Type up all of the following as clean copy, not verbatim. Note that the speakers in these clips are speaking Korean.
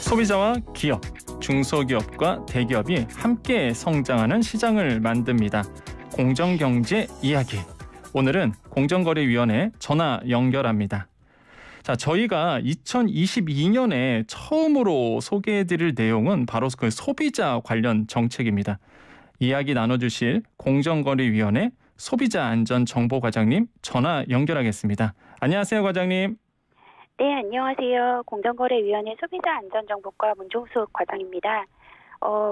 소비자와 기업, 중소기업과 대기업이 함께 성장하는 시장을 만듭니다. 공정경제 이야기. 오늘은 공정거래위원회 전화 연결합니다. 자, 저희가 2022년에 처음으로 소개해드릴 내용은 바로 그 소비자 관련 정책입니다. 이야기 나눠주실 공정거래위원회 소비자안전정보과장님 전화 연결하겠습니다. 안녕하세요, 과장님. 네, 안녕하세요. 공정거래위원회 소비자안전정보과 문종숙 과장입니다.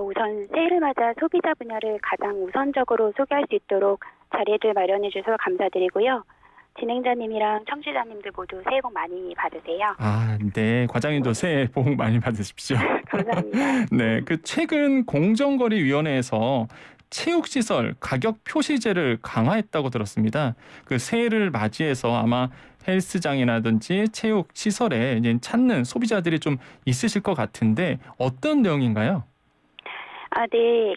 우선 새해를 맞아 소비자 분야를 가장 우선적으로 소개할 수 있도록 자리를 마련해 주셔서 감사드리고요. 진행자님이랑 청취자님들 모두 새해 복 많이 받으세요. 네. 과장님도 새해 복 많이 받으십시오. 감사합니다. 네, 최근 공정거래위원회에서 체육시설 가격 표시제를 강화했다고 들었습니다. 새해를 맞이해서 아마 헬스장이라든지 체육시설에 이제 찾는 소비자들이 좀 있으실 것 같은데 어떤 내용인가요? 네.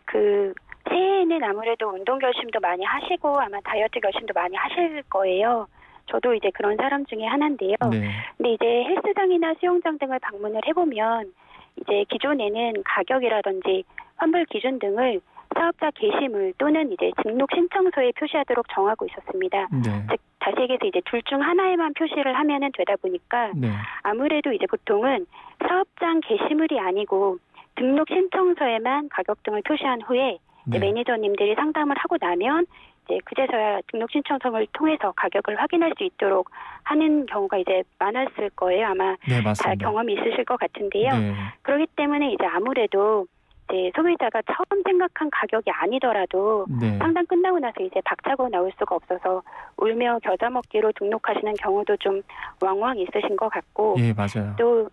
새해에는 아무래도 운동 결심도 많이 하시고 아마 다이어트 결심도 많이 하실 거예요. 저도 이제 그런 사람 중에 하나인데요. 네. 근데 이제 헬스장이나 수영장 등을 방문을 해보면 이제 기존에는 가격이라든지 환불 기준 등을 사업자 게시물 또는 이제 등록 신청서에 표시하도록 정하고 있었습니다. 네. 즉 다시 얘기해서 이제 둘 중 하나에만 표시를 하면은 되다 보니까 네. 아무래도 이제 보통은 사업장 게시물이 아니고 등록 신청서에만 가격 등을 표시한 후에 네. 매니저님들이 상담을 하고 나면 이제 그제서야 등록 신청서를 통해서 가격을 확인할 수 있도록 하는 경우가 이제 많았을 거예요. 아마 네, 맞습니다. 잘 경험이 있으실 것 같은데요. 네. 그렇기 때문에 이제 아무래도 이제 소비자가 처음 생각한 가격이 아니더라도 네. 상담 끝나고 나서 이제 박차고 나올 수가 없어서 울며 겨자 먹기로 등록하시는 경우도 좀 왕왕 있으신 것 같고, 예, 맞아요. 또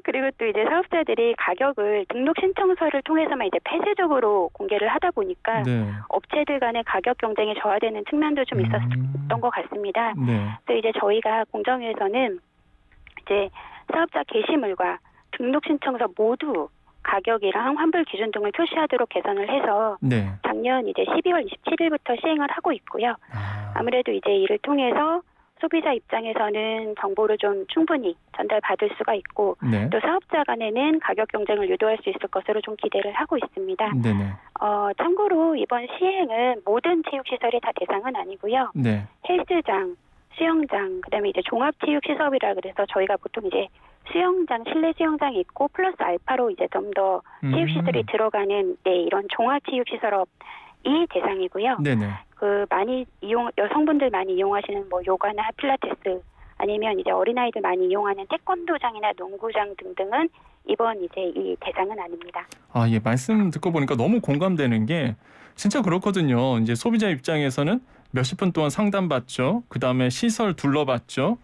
그리고 또 이제 사업자들이 가격을 등록 신청서를 통해서만 이제 폐쇄적으로 공개를 하다 보니까 네. 업체들 간의 가격 경쟁이 저하되는 측면도 좀 있었던 것 같습니다. 네. 그래서 이제 저희가 공정위에서는 이제 사업자 게시물과 등록 신청서 모두 가격이랑 환불 기준 등을 표시하도록 개선을 해서 네. 작년 이제 12월 27일부터 시행을 하고 있고요. 아무래도 이제 이를 통해서 소비자 입장에서는 정보를 좀 충분히 전달받을 수가 있고, 네. 또 사업자 간에는 가격 경쟁을 유도할 수 있을 것으로 좀 기대를 하고 있습니다. 네네. 참고로 이번 시행은 모든 체육시설이 다 대상은 아니고요. 네. 헬스장, 수영장, 그다음에 이제 종합체육시설이라 그래서 저희가 보통 이제 수영장, 실내 수영장이 있고 플러스 알파로 이제 좀 더 체육시설이 들어가는 이런 종합체육시설업이 대상이고요. 네네. 여성분들 많이 이용하시는 뭐 요가나 필라테스 아니면 이제 어린아이들 많이 이용하는 태권도장이나 농구장 등등은 이번 이제 이 대상은 아닙니다. 예, 말씀 듣고 보니까 너무 공감되는 게 진짜 그렇거든요. 이제 소비자 입장에서는 몇십 분 동안 상담받죠. 그다음에 시설 둘러봤죠.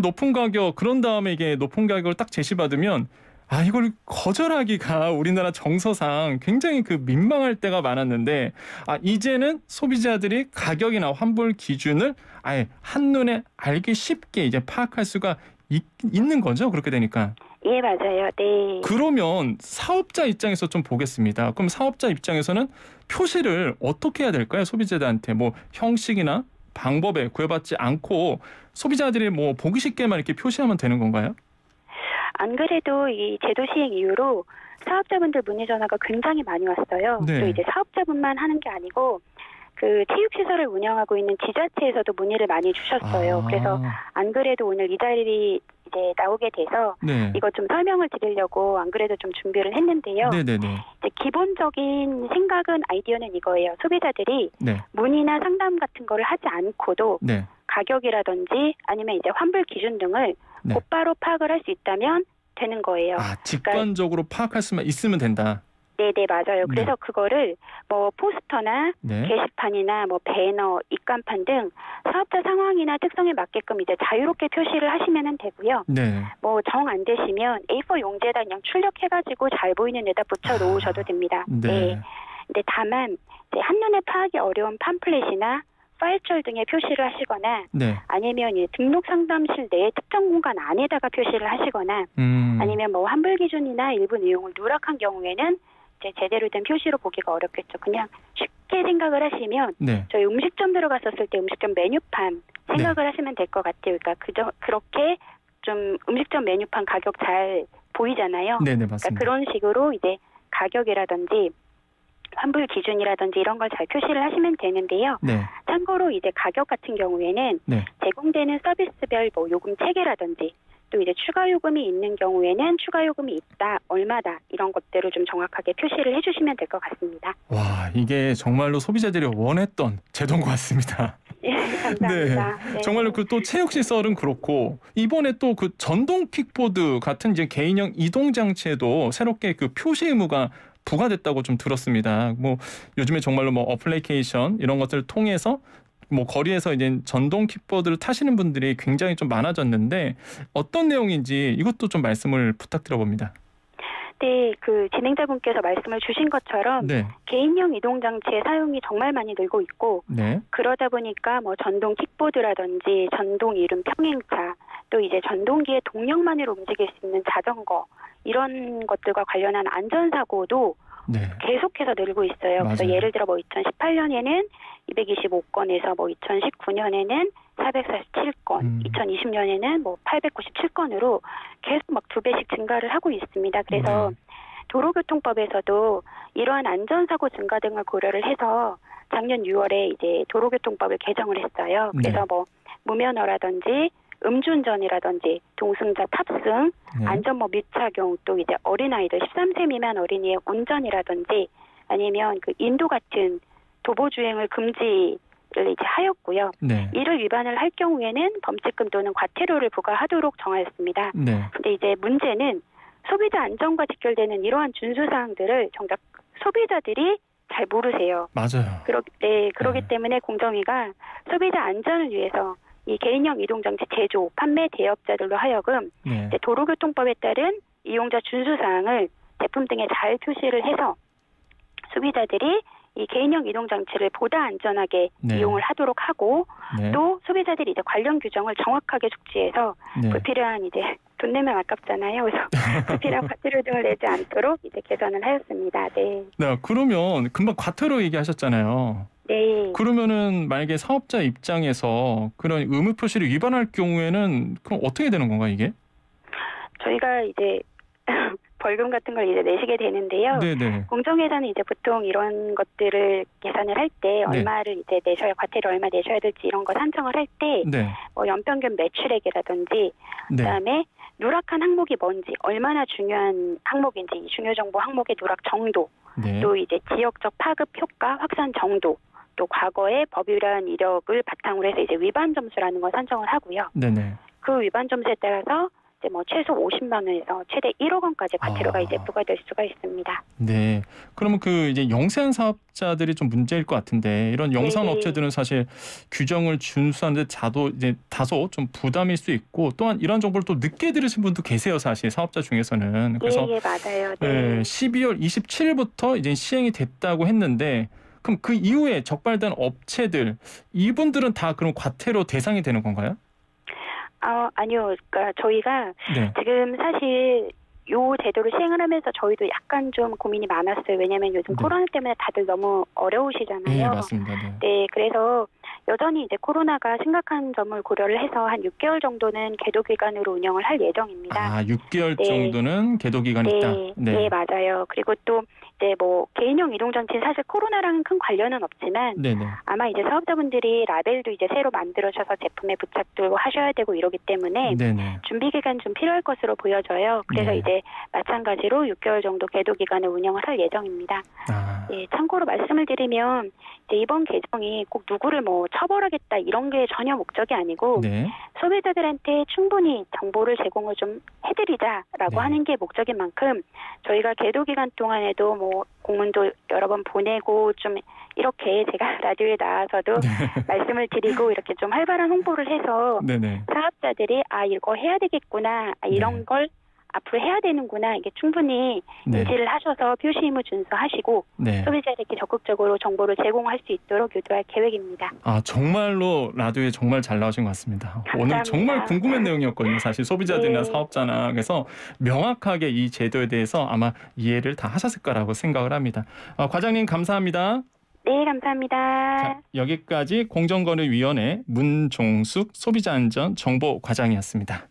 높은 가격, 그런 다음에 이게 높은 가격을 딱 제시받으면 이걸 거절하기가 우리나라 정서상 굉장히 민망할 때가 많았는데 이제는 소비자들이 가격이나 환불 기준을 아예 한눈에 알기 쉽게 이제 파악할 수가 있는 거죠. 그렇게 되니까. 예, 맞아요. 네. 그러면 사업자 입장에서 좀 보겠습니다. 그럼 사업자 입장에서는 표시를 어떻게 해야 될까요? 소비자들한테 뭐 형식이나 방법에 구애받지 않고 소비자들이 뭐 보기 쉽게만 이렇게 표시하면 되는 건가요? 안 그래도 이 제도 시행 이후로 사업자분들 문의 전화가 굉장히 많이 왔어요. 네. 또 이제 사업자분만 하는 게 아니고 체육시설을 운영하고 있는 지자체에서도 문의를 많이 주셨어요. 그래서 안 그래도 오늘 이 자리 이제 나오게 돼서 네. 이거 좀 설명을 드리려고 안 그래도 좀 준비를 했는데요. 네네네. 이제 기본적인 생각은 아이디어는 이거예요. 소비자들이 네. 문의나 상담 같은 거를 하지 않고도 네. 가격이라든지 아니면 이제 환불 기준 등을 네. 곧바로 파악을 할 수 있다면 되는 거예요. 직관적으로 파악할 수만 있으면 된다. 네, 맞아요. 네. 그래서 그거를 뭐 포스터나 네. 게시판이나 뭐 배너, 입간판 등 사업자 상황이나 특성에 맞게끔 이제 자유롭게 표시를 하시면 되고요. 네. 뭐 정 안 되시면 A4 용지에다 그냥 출력해가지고 잘 보이는 데다 붙여 놓으셔도 됩니다. 네. 근데 다만 이제 한눈에 파악이 어려운 팜플렛이나 파일철 등의 표시를 하시거나 네. 아니면 등록 상담실 내 특정 공간 안에다가 표시를 하시거나 아니면 뭐 환불 기준이나 일부 내용을 누락한 경우에는 이제 제대로 된 표시로 보기가 어렵겠죠. 그냥 쉽게 생각을 하시면 네. 저희 음식점 들어갔었을 때 음식점 메뉴판 생각을 하시면 될 것 같아요. 그러니까 그렇게 좀 음식점 메뉴판 가격 잘 보이잖아요. 네네, 그러니까 맞습니다. 그런 식으로 이제 가격이라든지 환불 기준이라든지 이런 걸 잘 표시를 하시면 되는데요. 네. 참고로 이제 가격 같은 경우에는 네. 제공되는 서비스별 뭐 요금 체계라든지 또 이제 추가 요금이 있는 경우에는 추가 요금이 있다, 얼마다 이런 것들을 좀 정확하게 표시를 해주시면 될 것 같습니다. 와, 이게 정말로 소비자들이 원했던 제도인 것 같습니다. 예, 감사합니다. 네. 정말로 그 또 체육 시설은 그렇고 이번에 또 그 전동 킥보드 같은 이제 개인형 이동 장치에도 새롭게 그 표시 의무가 부과됐다고 좀 들었습니다. 뭐 요즘에 정말로 뭐 어플리케이션 이런 것들을 통해서 뭐 거리에서 이제 전동 킥보드를 타시는 분들이 굉장히 좀 많아졌는데 어떤 내용인지 이것도 좀 말씀을 부탁드려봅니다. 네, 그 진행자분께서 말씀을 주신 것처럼 네, 개인형 이동 장치의 사용이 정말 많이 늘고 있고 네, 그러다 보니까 뭐 전동 킥보드라든지 전동 이륜 평행차 또 이제 전동기의 동력만으로 움직일 수 있는 자전거 이런 것들과 관련한 안전사고도 네, 계속해서 늘고 있어요. 그래서 맞아요. 예를 들어 뭐 2018년에는 225건에서 뭐 2019년에는 447건, 2020년에는 뭐 897건으로 계속 막 2배씩 증가를 하고 있습니다. 그래서 네. 도로교통법에서도 이러한 안전사고 증가 등을 고려를 해서 작년 6월에 이제 도로교통법을 개정을 했어요. 그래서 네. 뭐 무면허라든지 음주운전이라든지 동승자 탑승, 네. 안전모 미착용 또 이제 어린아이들 13세 미만 어린이의 운전이라든지 아니면 그 인도 같은 도보주행을 금지를 이제 하였고요. 네. 이를 위반을 할 경우에는 범칙금 또는 과태료를 부과하도록 정하였습니다. 네. 근데 이제 문제는 소비자 안전과 직결되는 이러한 준수 사항들을 정작 소비자들이 잘 모르세요. 맞아요. 그러기 네. 때문에 공정위가 소비자 안전을 위해서 이 개인형 이동장치 제조, 판매 대업자들로 하여금 네. 이제 도로교통법에 따른 이용자 준수 사항을 제품 등에 잘 표시를 해서 소비자들이 이 개인형 이동장치를 보다 안전하게 네. 이용을 하도록 하고 네. 또 소비자들이 이제 관련 규정을 정확하게 숙지해서 네. 불필요한 이제 돈 내면 아깝잖아요. 그래서 불필요한 과태료 등을 내지 않도록 이제 개선을 하였습니다. 네. 네, 그러면 금방 과태료 얘기하셨잖아요. 네. 그러면은 만약에 사업자 입장에서 그런 의무 표시를 위반할 경우에는 그럼 어떻게 되는 건가 이게? 저희가 이제 벌금 같은 걸 이제 내시게 되는데요. 네네. 공정에서는 이제 보통 이런 것들을 계산을 할 때 네. 얼마를 이제 내셔야 과태료 얼마 내셔야 될지 이런 거 산정을 할 때 네. 뭐 연평균 매출액이라든지 네. 그다음에 누락한 항목이 뭔지 얼마나 중요한 항목인지 이 중요 정보 항목의 누락 정도 네. 또 이제 지역적 파급 효과 확산 정도 또 과거의 법유란 이력을 바탕으로 해서 이제 위반 점수라는 걸 산정을 하고요. 네네. 그 위반 점수에 따라서 이제 뭐 최소 50만 원에서 최대 1억 원까지 과태료가 이제 부과될 수가 있습니다. 네. 그러면 그 이제 영세한 사업자들이 좀 문제일 것 같은데 이런 영세한 네네. 업체들은 사실 규정을 준수하는데 다소 좀 부담일 수 있고 또한 이런 정보를 또 늦게 들으신 분도 계세요, 사실 사업자 중에서는. 그래서 예, 맞아요. 네. 12월 27일부터 이제 시행이 됐다고 했는데 그럼 그 이후에 적발된 업체들 이분들은 다 그럼 과태료 대상이 되는 건가요? 아니요. 그러니까 저희가 네. 지금 사실 요 제도를 시행을 하면서 저희도 약간 좀 고민이 많았어요. 왜냐하면 요즘 네. 코로나 때문에 다들 너무 어려우시잖아요. 네, 맞습니다. 네. 네, 그래서 여전히 이제 코로나가 심각한 점을 고려를 해서 한 6개월 정도는 계도 기간으로 운영을 할 예정입니다. 6개월 네. 정도는 계도 기간이 네, 있다. 네, 맞아요. 그리고 또 이제 뭐 개인형 이동장치는 사실 코로나랑은 큰 관련은 없지만 네네. 아마 이제 사업자분들이 라벨도 이제 새로 만들어셔서 제품에 부착도 하셔야 되고 이러기 때문에 네네. 준비 기간 좀 필요할 것으로 보여져요. 그래서 네. 이제 마찬가지로 6개월 정도 계도 기간을 운영을 할 예정입니다. 예, 참고로 말씀을 드리면 이제 이번 개정이 꼭 누구를 뭐 처벌하겠다 이런 게 전혀 목적이 아니고 네. 소비자들한테 충분히 정보를 제공을 좀 해드리자라고 네. 하는 게 목적인 만큼 저희가 계도 기간 동안에도 뭐 공문도 여러 번 보내고 좀 이렇게 제가 라디오에 나와서도 말씀을 드리고 이렇게 좀 활발한 홍보를 해서 네네. 사업자들이 이거 해야 되겠구나 이런 네. 걸 앞으로 해야 되는구나 이게 충분히 네. 인지를 하셔서 표시 의무 준수하시고 네. 소비자에게 적극적으로 정보를 제공할 수 있도록 유도할 계획입니다. 정말로 라디오에 정말 잘 나오신 것 같습니다. 오늘 감사합니다. 정말 궁금한 내용이었거든요. 사실 소비자들이나 네. 사업자나 그래서 명확하게 이 제도에 대해서 아마 이해를 다 하셨을 거라고 생각을 합니다. 과장님 감사합니다. 네, 감사합니다. 자, 여기까지 공정거래위원회 문종숙 소비자안전정보과장이었습니다.